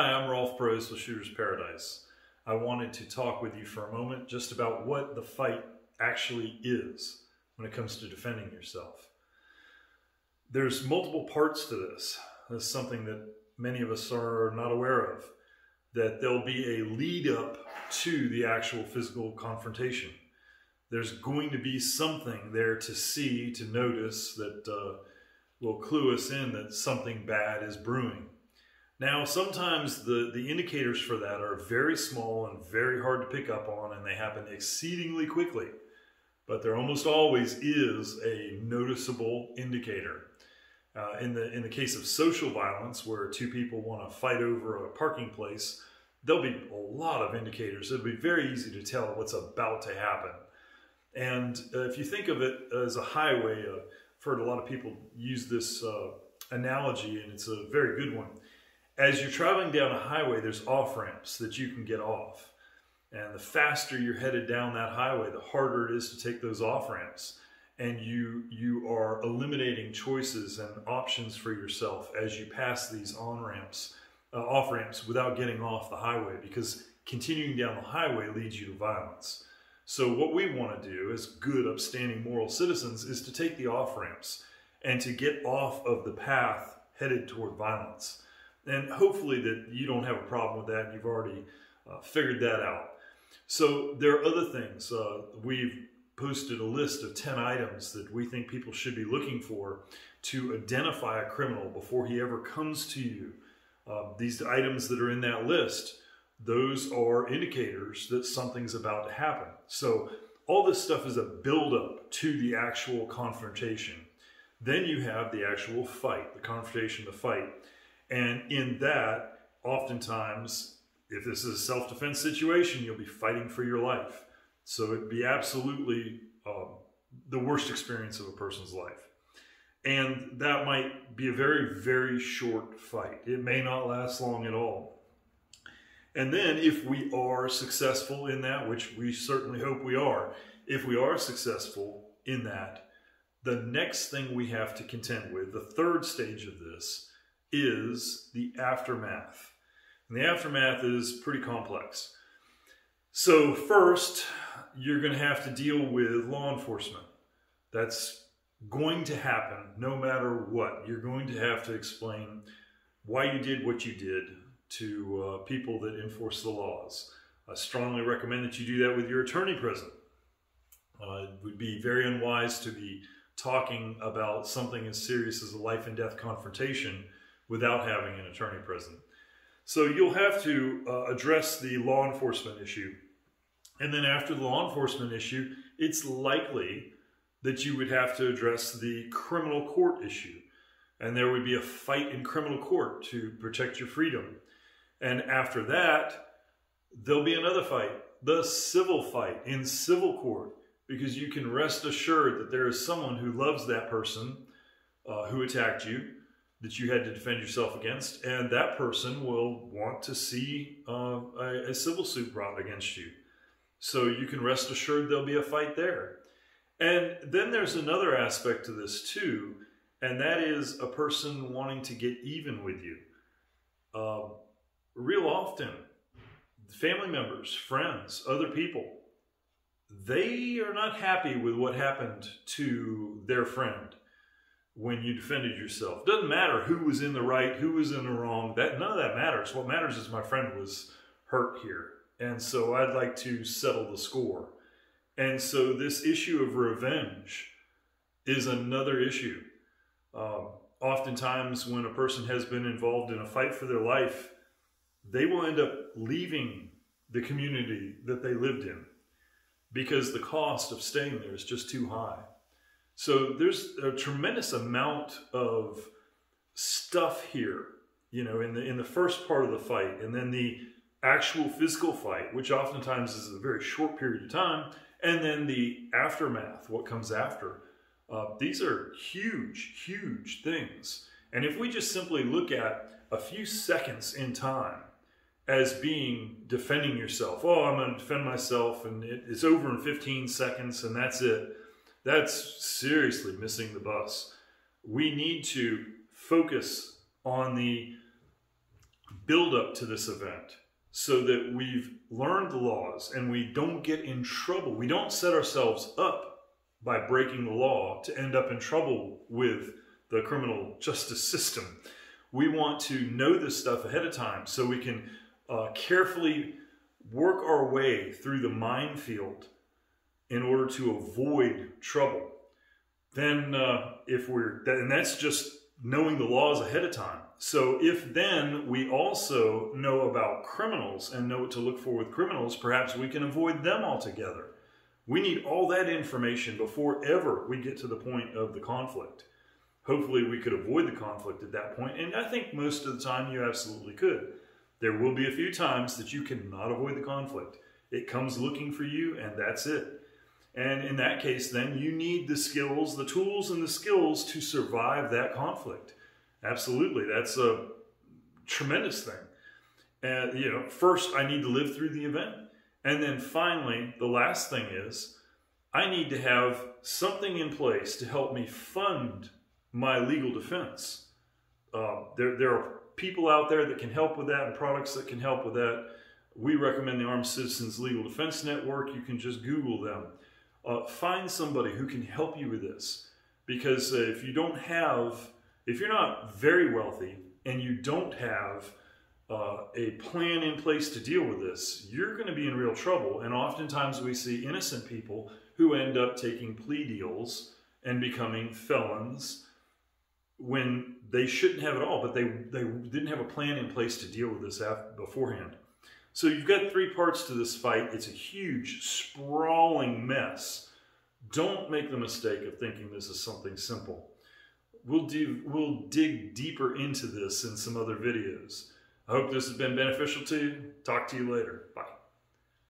Hi, I'm Rolf Prose with Shooter's Paradise. I wanted to talk with you for a moment just about what the fight actually is when it comes to defending yourself. There's multiple parts to this. This is something that many of us are not aware of, that there'll be a lead up to the actual physical confrontation. There's going to be something there to see, to notice, that will clue us in that something bad is brewing. Now, sometimes the indicators for that are very small and very hard to pick up on, and they happen exceedingly quickly. But there almost always is a noticeable indicator. In the case of social violence, where two people want to fight over a parking place, there'll be a lot of indicators. It'll be very easy to tell what's about to happen. And if you think of it as a highway, I've heard a lot of people use this analogy, and it's a very good one. As you're traveling down a highway, there's off-ramps that you can get off. And the faster you're headed down that highway, the harder it is to take those off-ramps. And you are eliminating choices and options for yourself as you pass these off-ramps without getting off the highway, because continuing down the highway leads you to violence. So what we want to do as good, upstanding, moral citizens is to take the off-ramps and to get off of the path headed toward violence. And hopefully that you don't have a problem with that and you've already figured that out. So there are other things. We've posted a list of 10 items that we think people should be looking for to identify a criminal before he ever comes to you. These items that are in that list, those are indicators that something's about to happen. So all this stuff is a build-up to the actual confrontation. Then you have the actual fight, the confrontation, the fight. And in that, oftentimes, if this is a self-defense situation, you'll be fighting for your life. So it'd be absolutely the worst experience of a person's life. And that might be a very, very short fight. It may not last long at all. And then if we are successful in that, which we certainly hope we are, if we are successful in that, the next thing we have to contend with, the third stage of this, is the aftermath. And the aftermath is pretty complex. So first, you're going to have to deal with law enforcement. That's going to happen no matter what. You're going to have to explain why you did what you did to people that enforce the laws. I strongly recommend that you do that with your attorney present. It would be very unwise to be talking about something as serious as a life and death confrontation without having an attorney present. So you'll have to address the law enforcement issue. And then after the law enforcement issue, it's likely that you would have to address the criminal court issue. And there would be a fight in criminal court to protect your freedom. And after that, there'll be another fight, the civil fight in civil court, because you can rest assured that there is someone who loves that person who attacked you, that you had to defend yourself against, and that person will want to see a civil suit brought against you. So you can rest assured there'll be a fight there. And then there's another aspect to this too, and that is a person wanting to get even with you. Real often, family members, friends, other people, they are not happy with what happened to their friend when you defended yourself. Doesn't matter who was in the right, who was in the wrong. None of that matters. What matters is my friend was hurt here, and so I'd like to settle the score. And so this issue of revenge is another issue. Oftentimes when a person has been involved in a fight for their life, they will end up leaving the community that they lived in because the cost of staying there is just too high. So there's a tremendous amount of stuff here, you know, in the first part of the fight, and then the actual physical fight, which oftentimes is a very short period of time, and then the aftermath, what comes after. These are huge, huge things. And if we just simply look at a few seconds in time as being defending yourself, oh, I'm going to defend myself, and it's over in 15 seconds, and that's it. That's seriously missing the bus. We need to focus on the build up to this event so that we've learned the laws and we don't get in trouble. We don't set ourselves up by breaking the law to end up in trouble with the criminal justice system. We want to know this stuff ahead of time so we can carefully work our way through the minefield in order to avoid trouble. Then and that's just knowing the laws ahead of time. So if then we also know about criminals and know what to look for with criminals, perhaps we can avoid them altogether. We need all that information before ever we get to the point of the conflict. Hopefully we could avoid the conflict at that point, and I think most of the time you absolutely could. There will be a few times that you cannot avoid the conflict. It comes looking for you, and that's it. And in that case, then, you need the skills, the tools and the skills to survive that conflict. Absolutely, that's a tremendous thing. And, first I need to live through the event. And then finally, the last thing is, I need to have something in place to help me fund my legal defense. There are people out there that can help with that and products that can help with that. We recommend the Armed Citizens Legal Defense Network. You can just Google them. Find somebody who can help you with this. Because if you're not very wealthy and you don't have a plan in place to deal with this, you're going to be in real trouble. And oftentimes we see innocent people who end up taking plea deals and becoming felons when they shouldn't have it all, but they didn't have a plan in place to deal with this beforehand. So you've got three parts to this fight. It's a huge, sprawling mess. Don't make the mistake of thinking this is something simple. We'll dig deeper into this in some other videos. I hope this has been beneficial to you. Talk to you later. Bye.